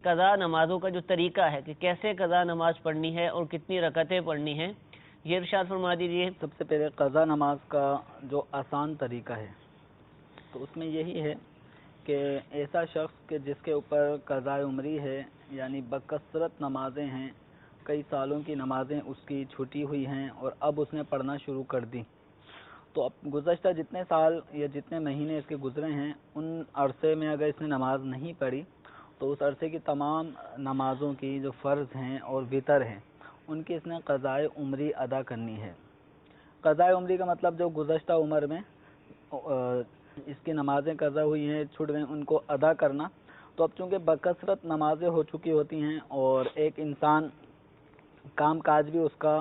قضا نمازوں کا جو طریقہ ہے کہ کیسے قضا نماز پڑھنی ہے اور کتنی رکعتیں پڑھنی ہیں، یہ ارشاد فرما دیجیے۔ سب سے پہلے قضا نماز کا جو آسان طریقہ ہے تو اس میں یہی ہے کہ ایسا شخص کہ جس کے اوپر قضاء عمری ہے، یعنی بکثرت نمازیں ہیں، کئی سالوں کی نمازیں اس کی چھٹی ہوئی ہیں اور اب اس نے پڑھنا شروع کر دی، تو اب گزشتہ جتنے سال یا جتنے مہینے اس کے گزرے ہیں ان عرصے میں اگر اس نے نماز نہیں پڑھی تو اس عرصے کی تمام نمازوں کی جو فرض ہیں اور وتر ہیں ان کی اس نے قضاء عمری ادا کرنی ہے۔ قضاء عمری کا مطلب جو گزشتہ عمر میں اس کی نمازیں قضا ہوئی ہیں، چھوٹ گئیں، ان کو ادا کرنا۔ تو اب چونکہ بکثرت نمازیں ہو چکی ہوتی ہیں اور ایک انسان کام کاج بھی اس کا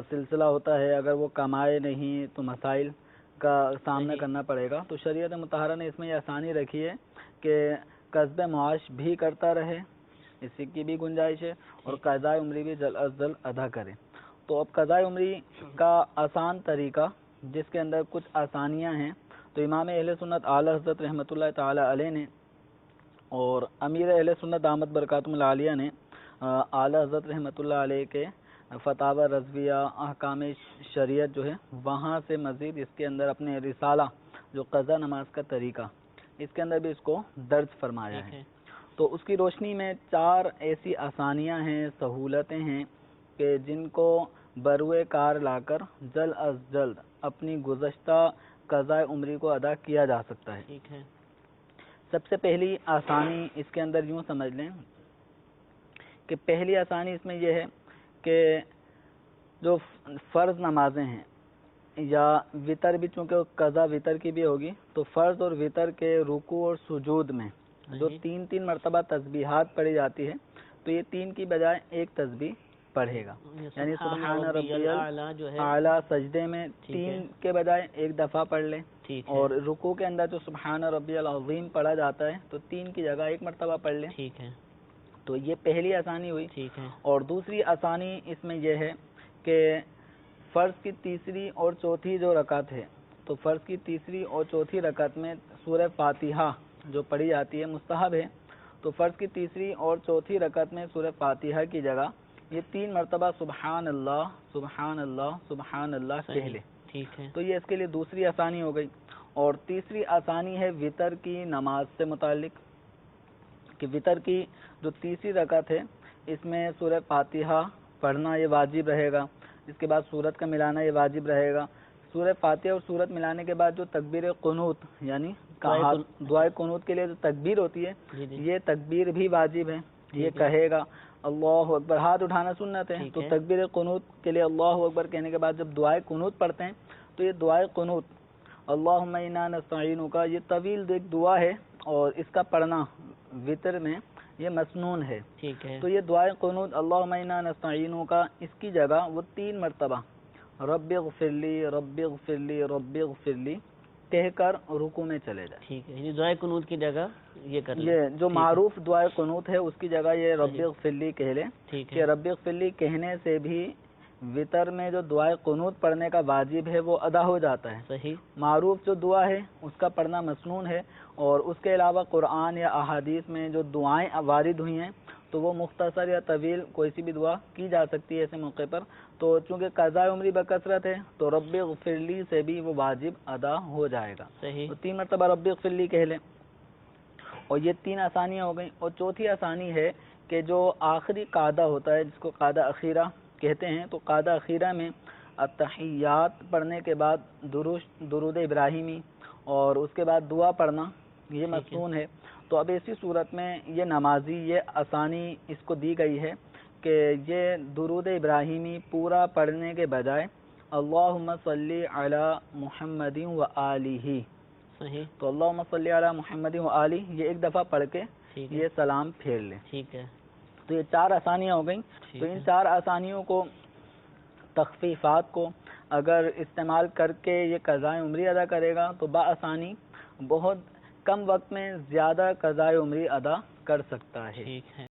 سلسلہ ہوتا ہے، اگر وہ کمائے نہیں تو مسائل کا سامنا کرنا پڑے گا، تو شریعت مطہرہ نے اس میں یہ آسانی رکھی ہے کہ کسب معاش بھی کرتا رہے، اس کی بھی گنجائش ہے، اور قضاء عمری بھی جلد از جلد ادا کرے۔ تو اب قضاء عمری کا آسان طریقہ جس کے اندر کچھ آسانیاں ہیں، تو امام اہل سنت اعلی حضرت رحمۃ اللہ تعالی علیہ نے اور امیر اہل سنت دامت برکاتہم العالیہ نے اعلی حضرت رحمۃ اللہ علیہ کے فتاوی رضویہ احکام شریعت جو ہے وہاں سے مزید اس کے اندر اپنے رسالہ جو قضا نماز کا طریقہ اس کے اندر بھی اس کو درج فرمایا ہے۔ تو اس کی روشنی میں 4 ایسی آسانیاں ہیں، سہولتیں ہیں کہ جن کو بروئے کار لا کر جلد از جلد اپنی گزشتہ قضاء عمری کو ادا کیا جا سکتا ہے۔ سب سے پہلی آسانی اس کے اندر یوں سمجھ لیں کہ پہلی آسانی اس میں یہ ہے کہ جو فرض نمازیں ہیں یا وتر بھی، چونکہ قضا وتر کی بھی ہوگی، تو فرض اور وتر کے رکوع اور سجود میں جو 3 مرتبہ تسبیحات پڑھی جاتی ہے تو یہ 3 کی بجائے ایک تسبیح پڑھے گا، یعنی سبحان ربی الاعلی سجدے میں 3 کے بجائے ایک دفعہ پڑھ لے، اور رکوع کے اندر جو سبحان ربی العظیم پڑھا جاتا ہے تو 3 کی جگہ ایک مرتبہ پڑھ لے۔ تو یہ پہلی آسانی ہوئی۔ اور دوسری آسانی اس میں یہ ہے کہ فرض کی تیسری اور چوتھی جو رکعت ہے تو فرض کی تیسری اور چوتھی رکعت میں سورہ فاتحہ جو پڑھی جاتی ہے مستحب ہے، تو فرض کی تیسری اور چوتھی رکعت میں سورہ فاتحہ کی جگہ یہ 3 مرتبہ سبحان اللہ سبحان اللہ سبحان اللہ کہہ لے، تو یہ اس کے لیے دوسری آسانی ہو گئی۔ اور تیسری آسانی ہے وتر کی نماز سے متعلق کہ وتر کی جو تیسری رکعت ہے اس میں سورہ فاتحہ پڑھنا یہ واجب رہے گا، اس کے بعد سورت کا ملانا یہ واجب رہے گا۔ سورہ فاتحہ اور سورت ملانے کے بعد جو تکبیر قنوت یعنی دعائے قنوت کے لیے جو تکبیر ہوتی ہے یہ تکبیر بھی واجب ہے، یہ کہے گا اللہ اکبر، ہاتھ اٹھانا سنت ہے، تو تکبیر قنوت کے لیے اللہ اکبر کہنے کے بعد جب دعائے قنوت پڑھتے ہیں تو یہ دعائے قنوت اللہم انا نستعینک کا یہ طویل ایک دعا ہے اور اس کا پڑھنا وتر میں یہ مسنون ہے، تو یہ دعائے قنوت اللہم انا نستعینک کا اس کی جگہ وہ 3 مرتبہ رب اغفر لی رب اغفر لی رب اغفر لی کہہ کر رکوع میں چلے جائے۔ دعائے قنوت کی جگہ یہ جو معروف دعائے قنوت ہے اس کی جگہ یہ رب اغفر لی کہہ لے، کہ رب اغفر لی کہنے سے بھی وتر میں جو دعائے قنوت پڑھنے کا واجب ہے وہ ادا ہو جاتا ہے۔ صحیح، معروف جو دعا ہے اس کا پڑھنا مسنون ہے، اور اس کے علاوہ قرآن یا احادیث میں جو دعائیں وارد ہوئی ہیں تو وہ مختصر یا طویل کوئی سی بھی دعا کی جا سکتی ہے ایسے موقع پر، تو چونکہ قضاء عمری بکثرت ہے تو رب اغفر لی سے بھی وہ واجب ادا ہو جائے گا، تو 3 مرتبہ رب اغفر لی کہہ لیں۔ اور یہ 3 آسانیاں ہو گئیں۔ اور چوتھی آسانی ہے کہ جو آخری قاعدہ ہوتا ہے جس کو قاعدہ اخیرہ کہتے ہیں، تو قاعدہ اخیرہ میں التحیات پڑھنے کے بعد درود ابراہیمی اور اس کے بعد دعا پڑھنا یہ مسنون ہے۔ تو اب ایسی صورت میں یہ نمازی یہ آسانی اس کو دی گئی ہے کہ یہ درود ابراہیمی پورا پڑھنے کے بجائے اللہم صلی علی محمد و آلہ، تو اللہم صلی علی محمد و آلہ یہ ایک دفعہ پڑھ کے یہ سلام پھیر لیں۔ تو یہ 4 آسانیاں ہو گئیں۔ تو ان 4 آسانیوں کو تخفیفات کو اگر استعمال کر کے یہ قضاء عمری ادا کرے گا تو بآسانی بہت کم وقت میں زیادہ قضاء عمری ادا کر سکتا ہے۔